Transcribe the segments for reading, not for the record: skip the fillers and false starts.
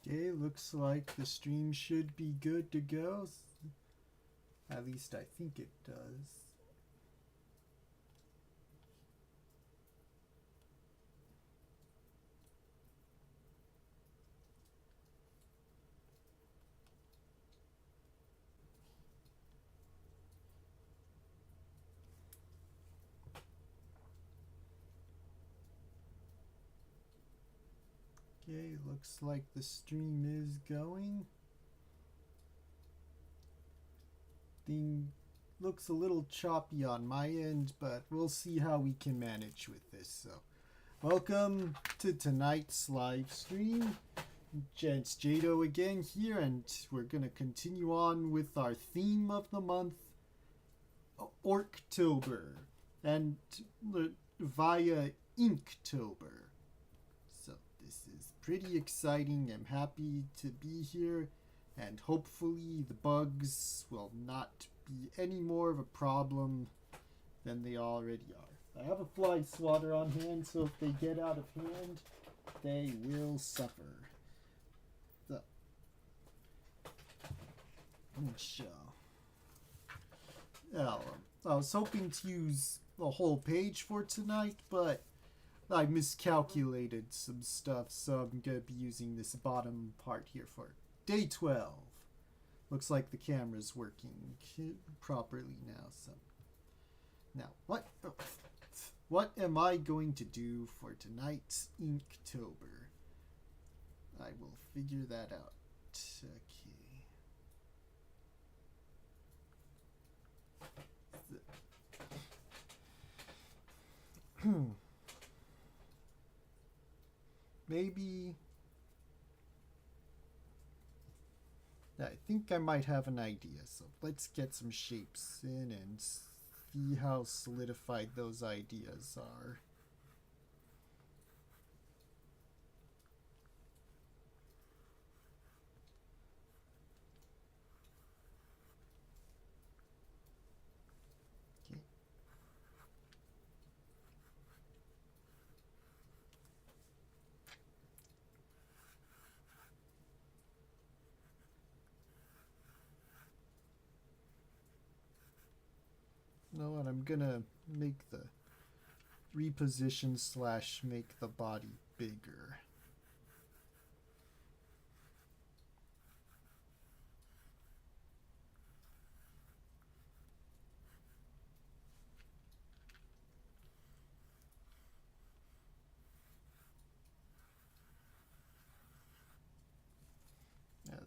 Okay, looks like the stream should be good to go. At least I think it does. Okay, looks like the stream is going. Thing looks a little choppy on my end, but we'll see how we can manage with this. So, welcome to tonight's live stream. It's Jado again here, and we're gonna continue on with our theme of the month, Orktober, and via Inktober. So this is pretty exciting. I'm happy to be here, and hopefully the bugs will not be any more of a problem than they already are. I have a fly swatter on hand, so if they get out of hand, they will suffer. So, I was hoping to use the whole page for tonight, but I miscalculated some stuff, so I'm going to be using this bottom part here for day 12. Looks like the camera's working properly now. So now, what am I going to do for tonight's Inktober? I will figure that out. Okay. Maybe I think I might have an idea, so let's get some shapes in and see how solidified those ideas are. Okay. You know what, I'm gonna make the reposition / make the body bigger.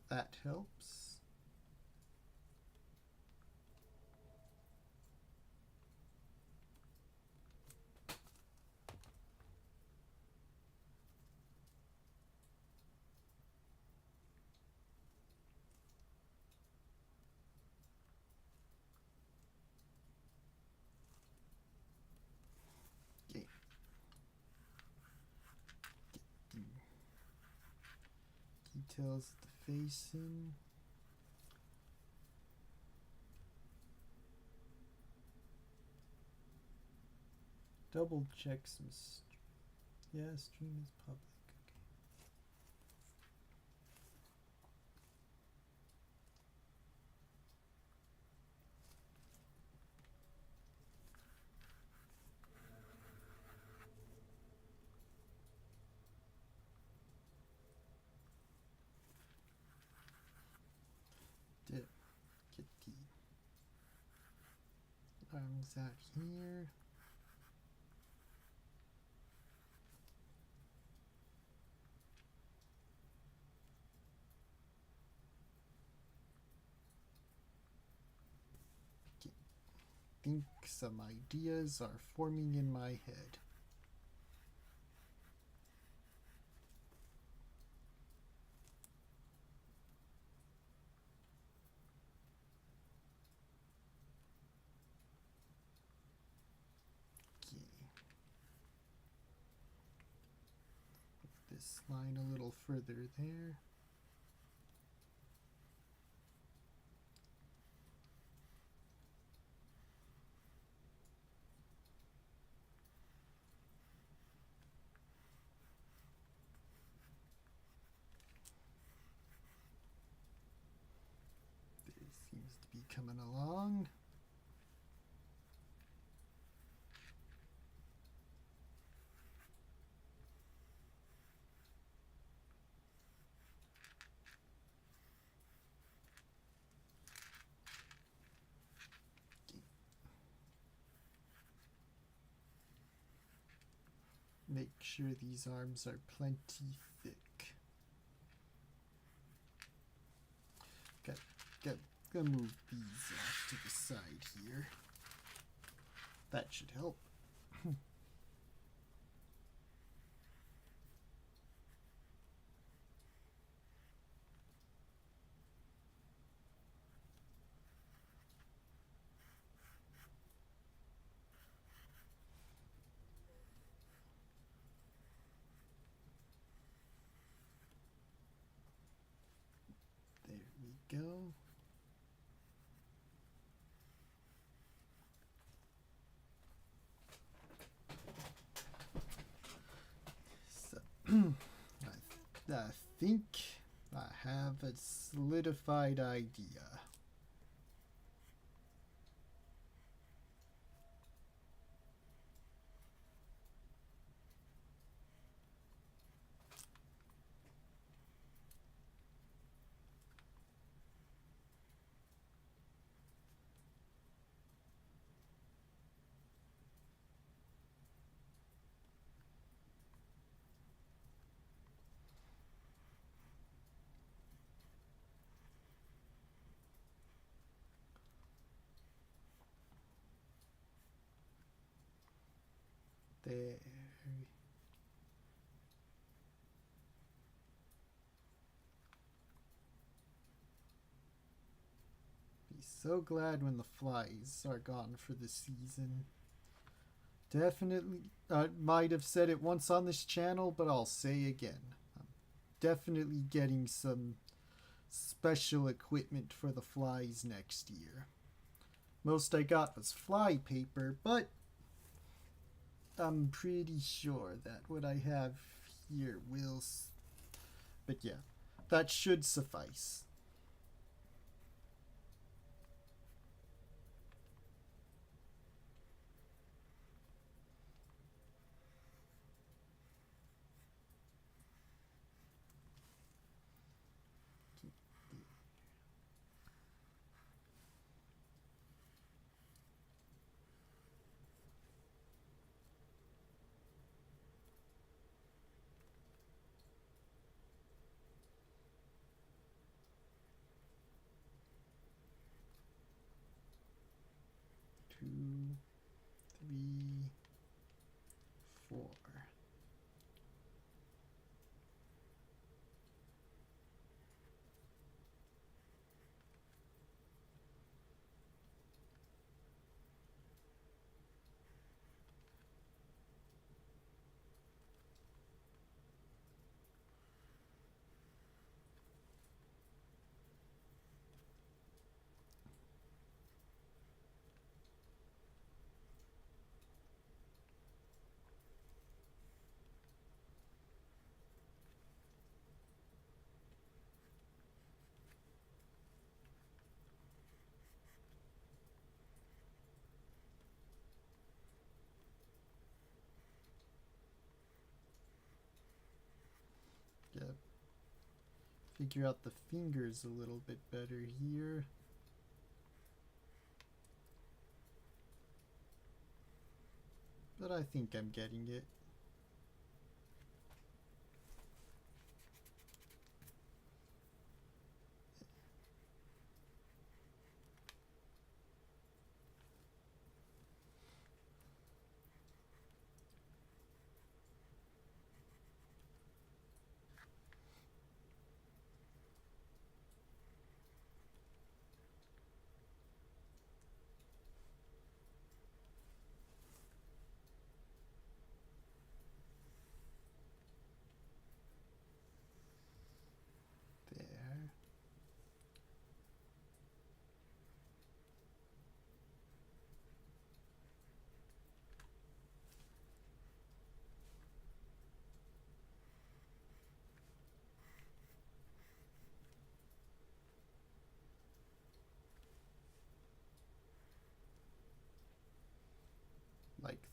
That helps. Okay. Get the details of the face in. Double check some. Yeah, stream is public. Okay. Get the arms out here. Think some ideas are forming in my head. Okay. Put this line a little further there. seems to be coming along. Make sure these arms are plenty thick. Gonna move these off to the side here. That should help. There we go. I think I have a solidified idea. There. Be so glad when the flies are gone for the season. Definitely, I might have said it once on this channel, but I'll say again. I'm definitely getting some special equipment for the flies next year. Most I got was fly paper, but I'm pretty sure that what I have here will... But yeah, that should suffice. Two, three, four. Yep. Figure out the fingers a little bit better here. But I think I'm getting it.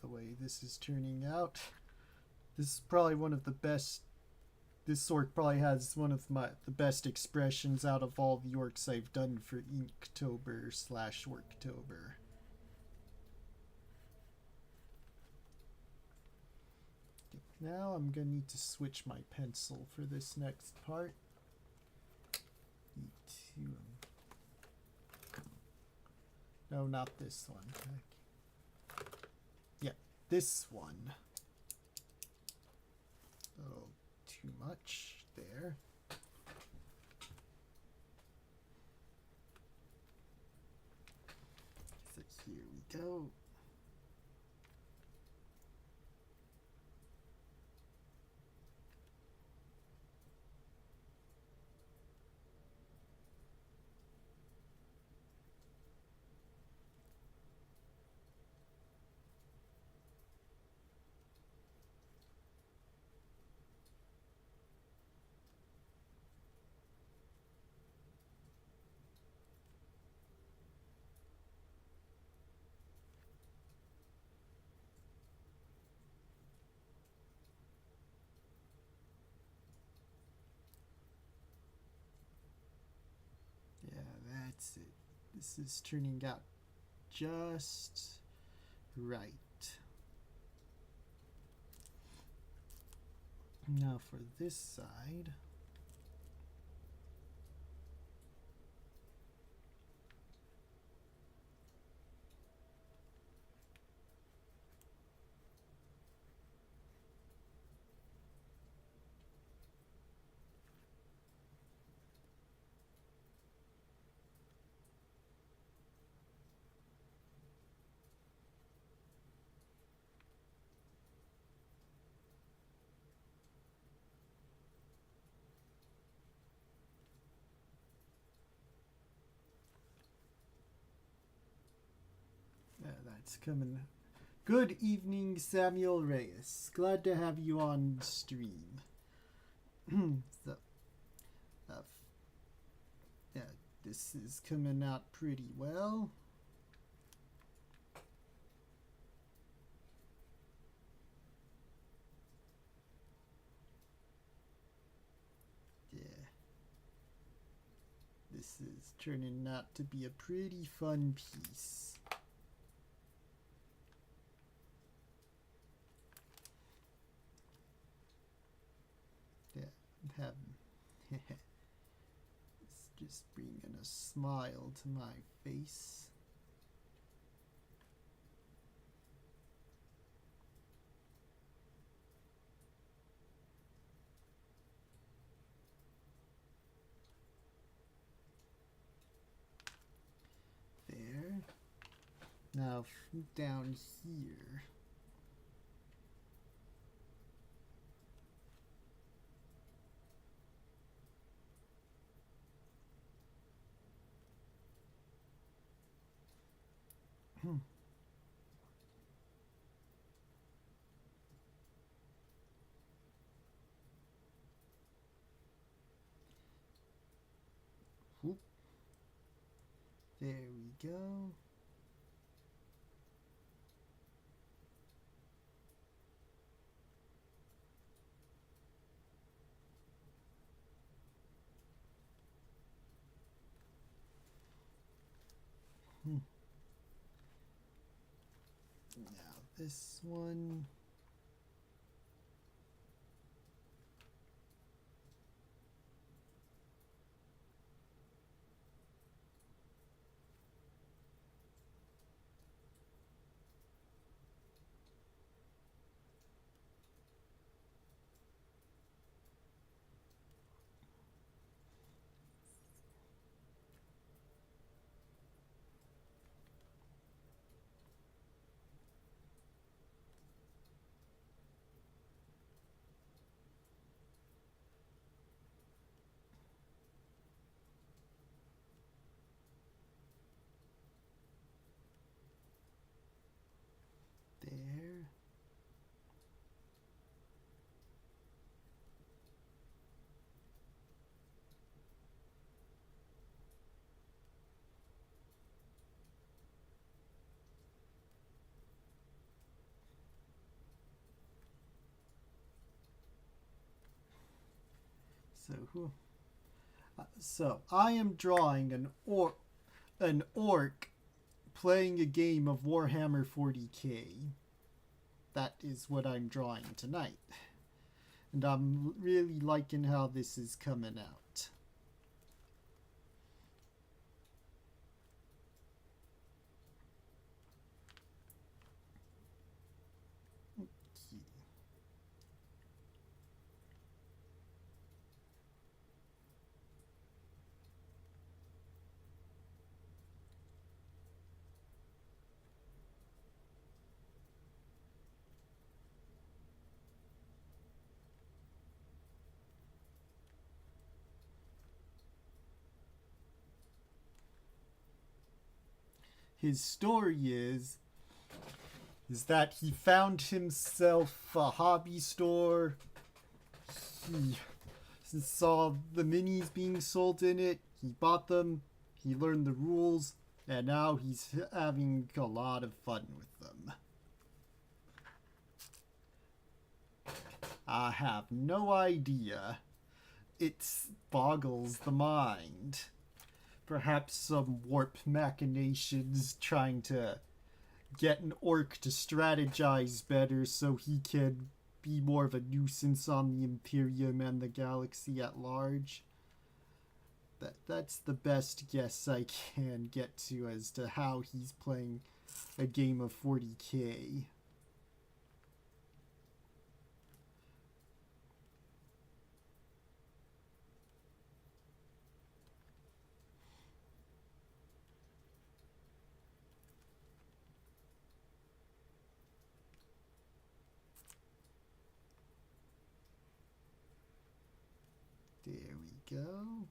the way this is turning out. This is probably one of the best. This orc probably has one of the best expressions out of all the orcs I've done for Inktober / Orktober. Now I'm going to need to switch my pencil for this next part. No, not this one. Yeah, this one. Oh, too much there. So here we go. Yeah, that's it. This is turning out just right. Now for this side. Yeah, that's coming. Good evening, Samuel Reyes. Glad to have you on stream. So, yeah, this is coming out pretty well. Yeah. This is turning out to be a pretty fun piece. Yeah, I'm having it's just bringing a smile to my face. There. Now down here. Whoop. There we go. Now this one. So who? So I am drawing an orc playing a game of Warhammer 40k. That is what I'm drawing tonight. And I'm really liking how this is coming out. His story is that he found himself a hobby store. He saw the minis being sold in it. He bought them. He learned the rules. And now he's having a lot of fun with them. I have no idea. It boggles the mind. Perhaps some warp machinations trying to get an orc to strategize better so he can be more of a nuisance on the Imperium and the galaxy at large. That's the best guess I can get to as to how he's playing a game of 40k. There we go.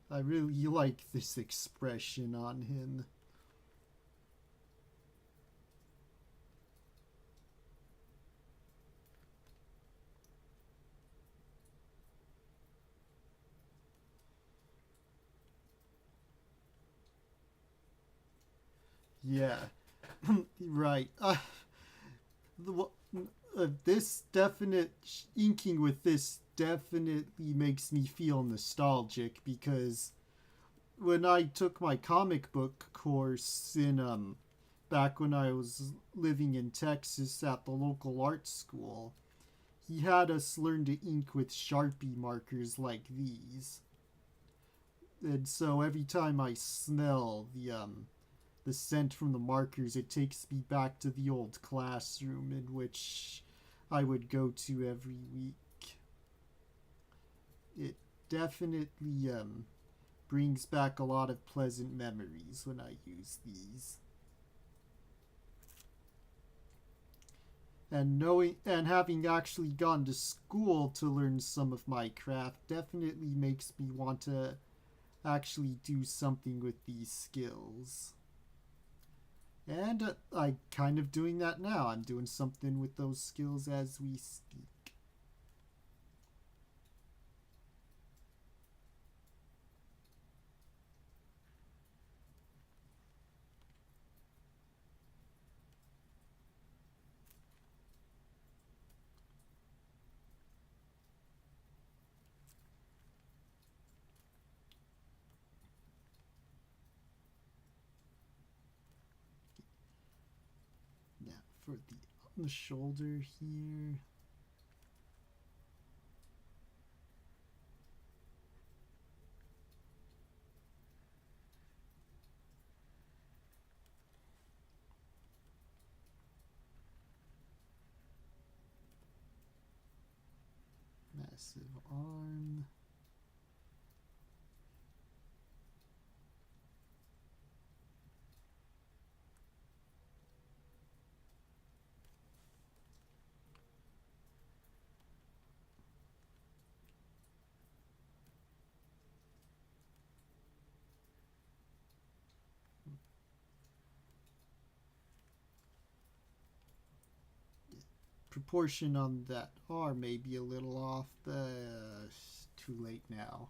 I really like this expression on him. Yeah, right. This definite inking with this definitely makes me feel nostalgic because when I took my comic book course in back when I was living in Texas at the local art school, he had us learn to ink with Sharpie markers like these. And so every time I smell the scent from the markers, it takes me back to the old classroom in which I would go to every week. It definitely brings back a lot of pleasant memories when I use these. And knowing and having actually gone to school to learn some of my craft definitely makes me want to actually do something with these skills. And I'm kind of doing that now. I'm doing something with those skills as we speak. Now for the shoulder here. Massive arm. Proportion on that arm may be a little off. Too late now.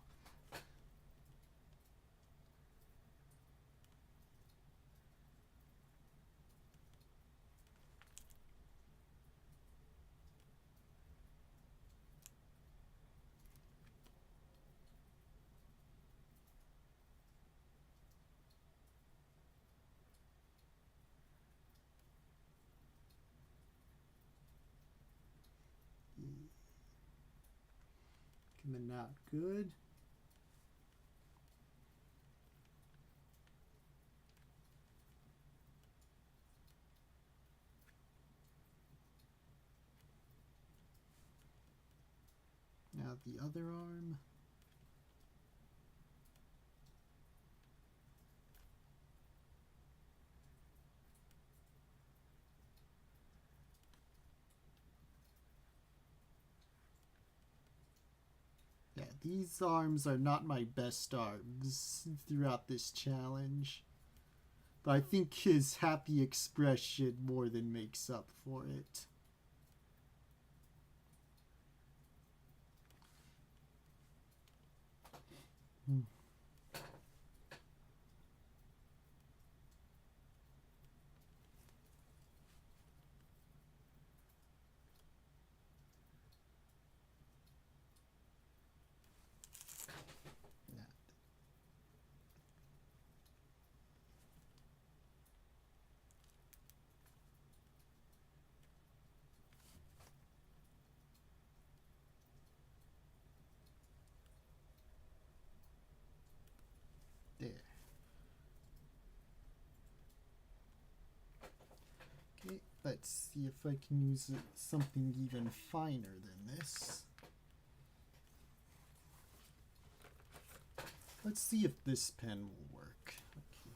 coming out good. Now the other arm. Yeah, these arms are not my best arms throughout this challenge. But I think his happy expression more than makes up for it. There. Okay, let's see if I can use something even finer than this. Let's see if this pen will work. Okay.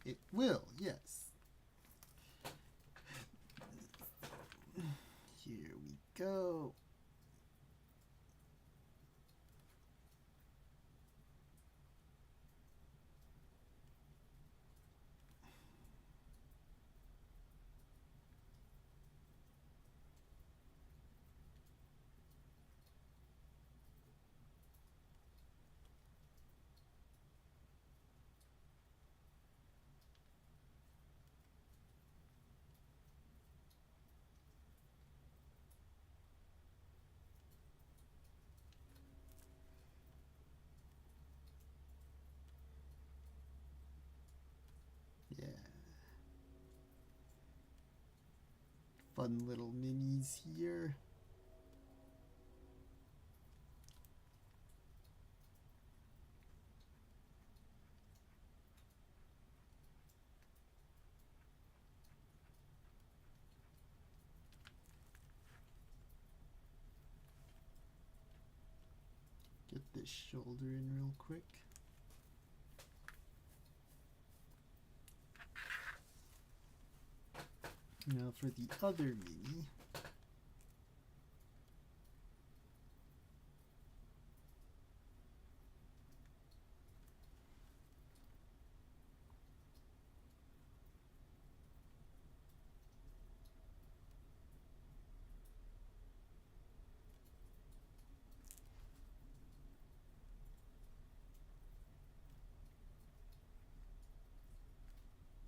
It will, yes. Here we go. Yeah. Fun little minis here. Get this shoulder in real quick. Now for the other mini.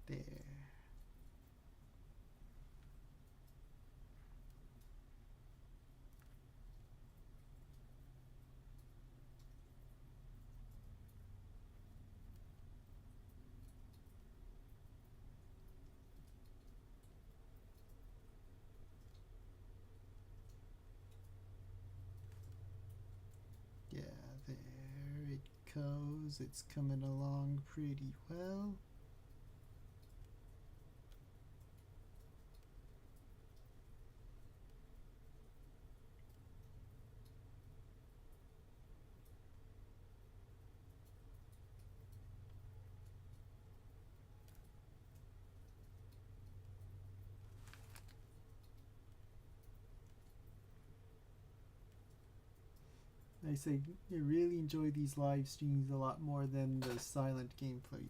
There. Yeah, there it goes. It's coming along pretty well. I say I really enjoy these live streams a lot more than the silent gameplay.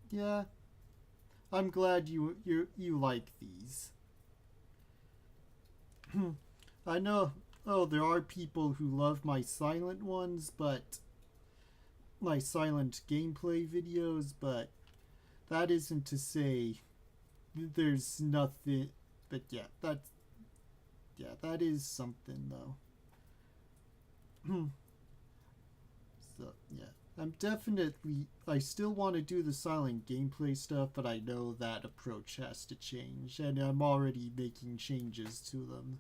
Yeah, I'm glad you like these. I know, oh, there are people who love my silent ones, but my silent gameplay videos, but that isn't to say there's nothing. But yeah, that is something though. So yeah, I still want to do the silent gameplay stuff, but I know that approach has to change, and I'm already making changes to them.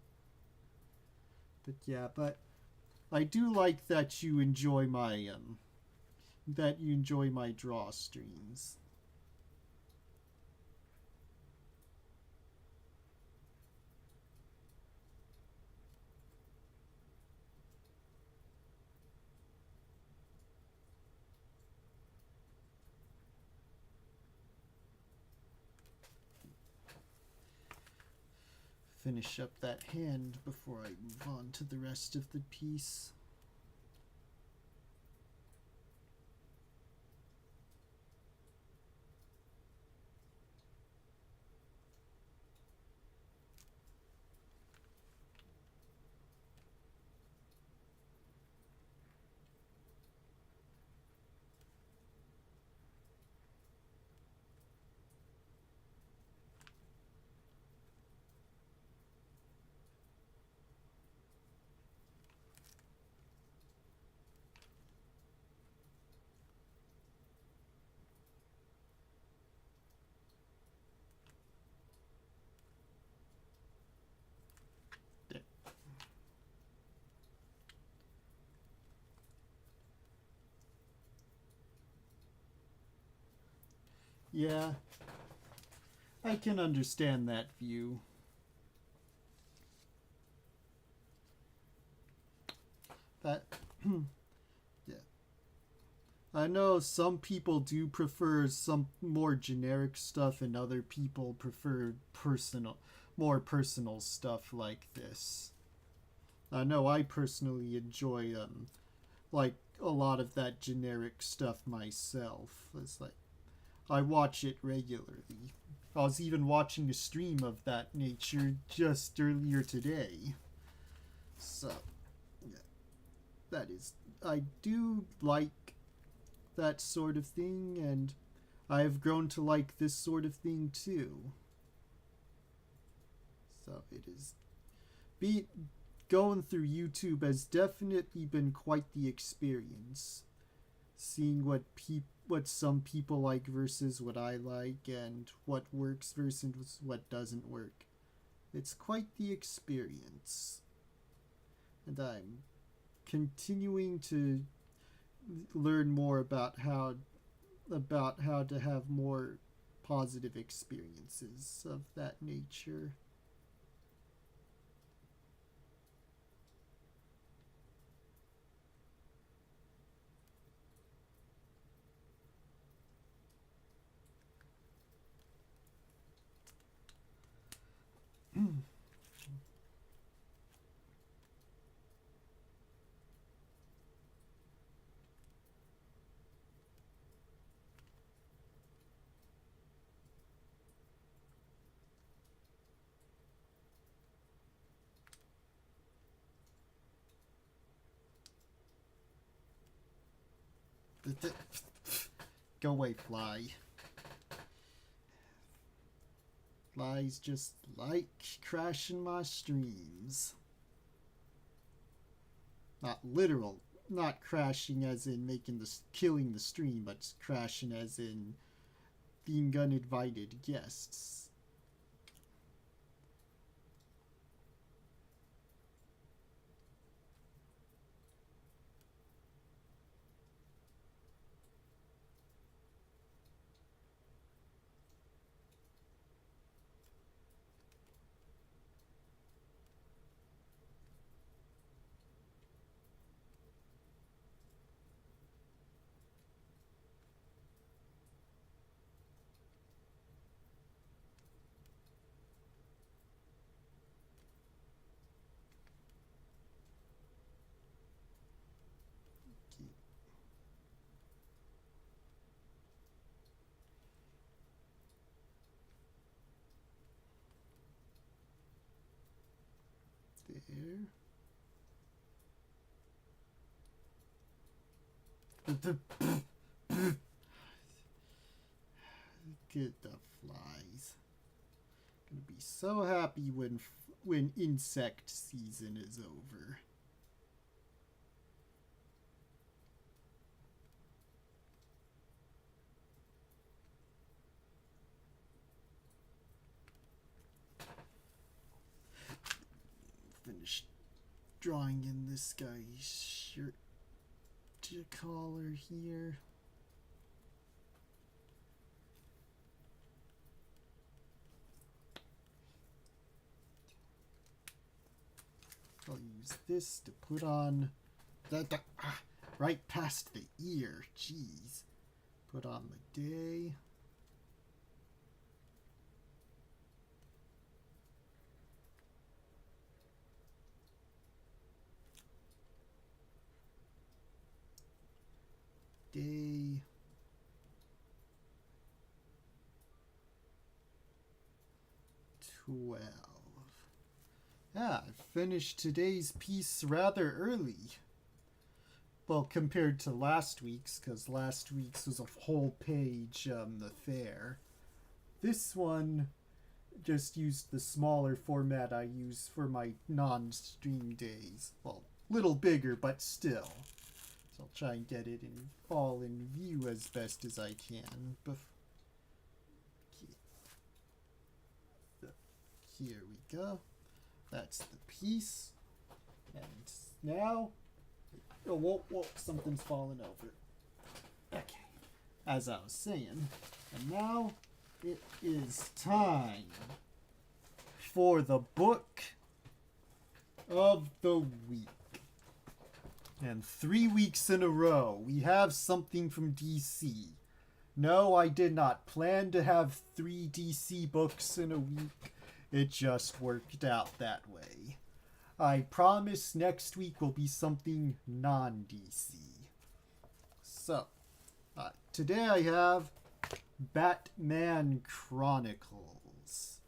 But yeah, but I do like that you enjoy my draw streams. Finish up that hand before I move on to the rest of the piece. Yeah, I can understand that view. That, yeah. I know some people do prefer some more generic stuff, and other people prefer more personal stuff like this. I know I personally enjoy like a lot of that generic stuff myself. It's like I watch it regularly. I was even watching a stream of that nature just earlier today. So, yeah, that is. I do like that sort of thing, and I have grown to like this sort of thing too. So it is. Going through YouTube has definitely been quite the experience. Seeing what some people like versus what I like, and what works versus what doesn't work. It's quite the experience. And I'm continuing to learn more about how to have more positive experiences of that nature. Go away, fly. Flies just like crashing my streams. Not literal, not crashing as in killing the stream, but crashing as in being uninvited guests. There. Get the flies. Gonna be so happy when insect season is over. Finish drawing in this guy's shirt collar here. I'll use this to put on right past the ear. Jeez. Put on the day. Day 12. Yeah, I finished today's piece rather early. Well, compared to last week's, because last week's was a whole page the fair. This one just used the smaller format I use for my non-stream days. Well, little bigger, but still. So I'll try and get it all in view as best as I can. Here we go. That's the piece. And now, whoa, something's falling over. Okay. As I was saying, and now it is time for the book of the week. And 3 weeks in a row, we have something from DC. No, I did not plan to have 3 DC books in a week. It just worked out that way. I promise next week will be something non-DC. So, today I have Batman Chronicles.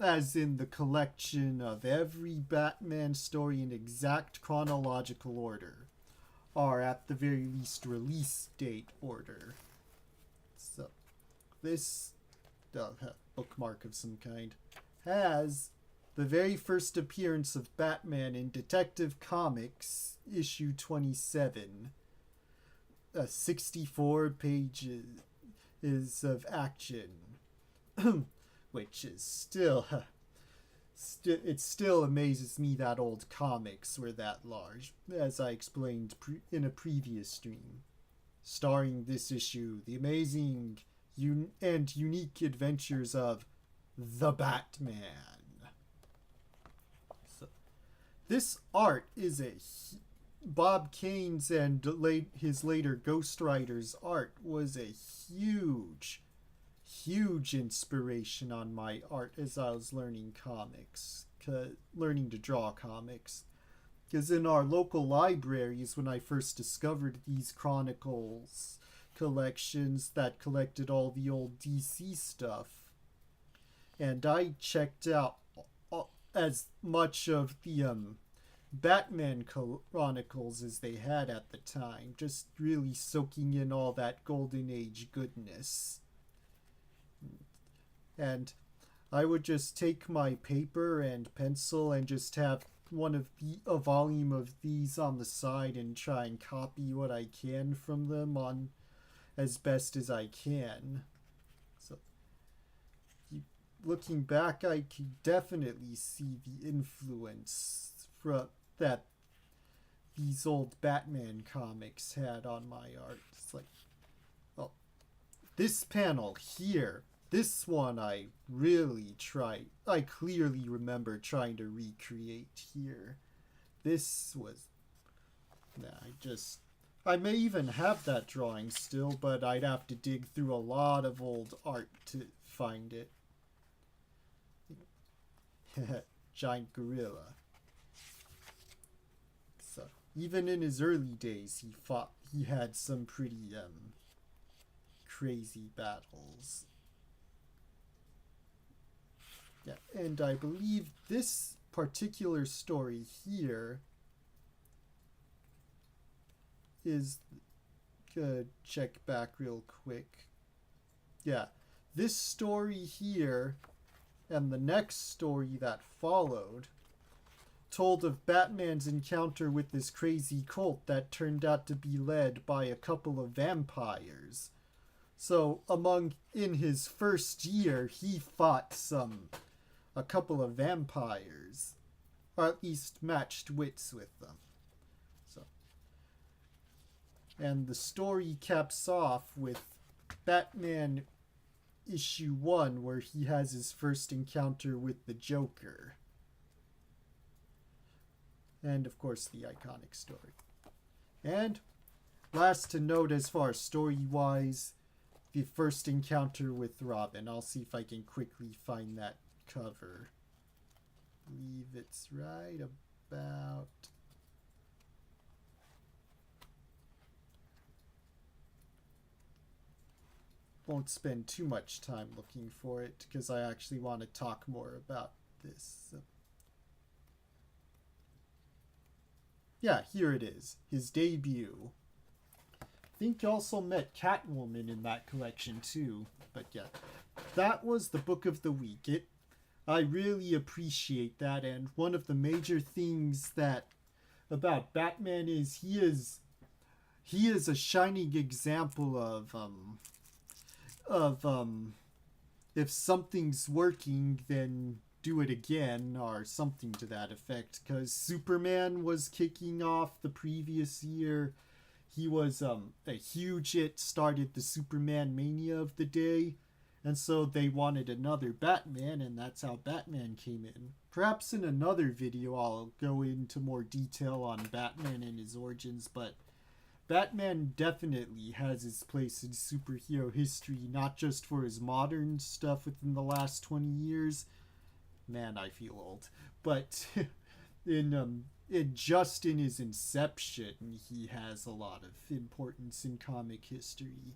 As in the collection of every Batman story in exact chronological order, or at the very least release date order. So, this bookmark of some kind has the very first appearance of Batman in Detective Comics, issue 27. 64 pages of action. Which is still, it still amazes me that old comics were that large, as I explained in a previous stream. Starring this issue, the amazing and unique adventures of the Batman. So, this art is Bob Kane's and his later Ghost Rider's art was a huge inspiration on my art as I was learning to draw comics. Because in our local libraries, when I first discovered these Chronicles collections that collected all the old DC stuff, and I checked out as much of the Batman Chronicles as they had at the time, just really soaking in all that Golden Age goodness. And I would just take my paper and pencil and just have a volume of these on the side and try and copy what I can from them on as best as I can. So, looking back, I could definitely see the influence that these old Batman comics had on my art. It's like, oh, this panel here. This one I clearly remember trying to recreate here. This was, I may even have that drawing still, but I'd have to dig through a lot of old art to find it. Giant gorilla. So, even in his early days, he had some pretty, crazy battles. Yeah, and I believe this particular story here is, check back real quick. Yeah, this story here and the next story that followed told of Batman's encounter with this crazy cult that turned out to be led by a couple of vampires. So in his first year, he fought a couple of vampires or at least matched wits with them. So, and the story caps off with Batman issue 1, where he has his first encounter with the Joker. And of course the iconic story. And last to note, as far as story-wise, the first encounter with Robin. I'll see if I can quickly find that cover. I believe it's right about... Won't spend too much time looking for it, because I actually want to talk more about this. Yeah, here it is. His debut. I think you also met Catwoman in that collection too. But yeah, that was the book of the week. I really appreciate that, and one of the major things that about Batman is he is a shining example of if something's working, then do it again, or something to that effect, because Superman was kicking off the previous year. He was a huge hit, started the Superman mania of the day, and so they wanted another Batman, and that's how Batman came in. Perhaps in another video I'll go into more detail on Batman and his origins, but Batman definitely has his place in superhero history, not just for his modern stuff within the last 20 years. Man, I feel old. But just in his inception, he has a lot of importance in comic history.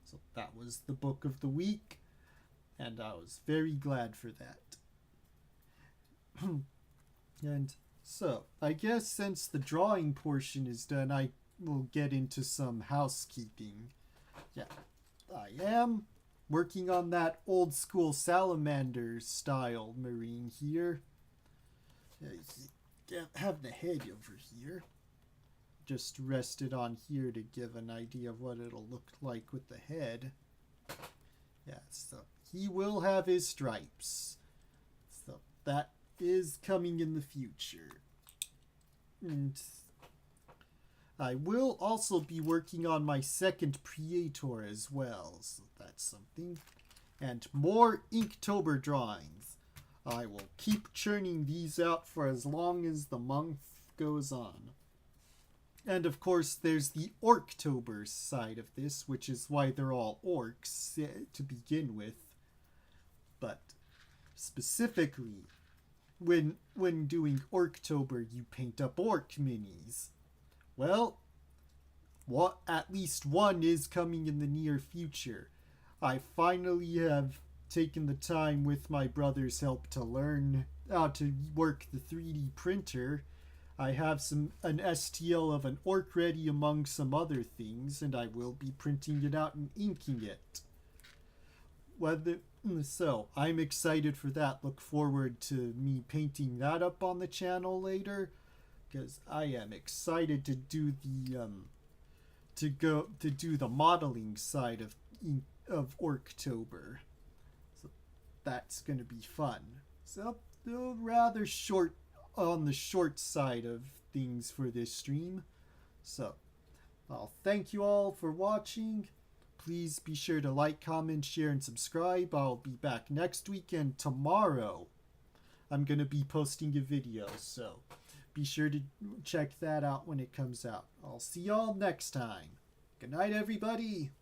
So that was the book of the week, and I was very glad for that. And so, I guess since the drawing portion is done, I will get into some housekeeping. Yeah, I am working on that old school salamander style marine here. Have the head over here. Just rest it on here to give an idea of what it'll look like with the head. Yeah, so he will have his stripes. So that is coming in the future. And I will also be working on my second Creator as well, so that's something. And more Inktober drawings. I will keep churning these out for as long as the month goes on. And of course there's the Orktober side of this, which is why they're all orcs to begin with. But specifically, when doing Orktober, you paint up orc minis. Well, at least one is coming in the near future. I finally have taken the time with my brother's help to learn how to work the 3D printer. I have an STL of an orc ready among some other things, and I will be printing it out and inking it. So, I'm excited for that. Look forward to me painting that up on the channel later, because I am excited to do the modeling side of Orktober. So that's going to be fun. So rather short, on the short side of things for this stream. So I'll thank you all for watching. Please be sure to like, comment, share, and subscribe. I'll be back next week, and tomorrow I'm going to be posting a video, so be sure to check that out when it comes out. I'll see y'all next time. Good night, everybody.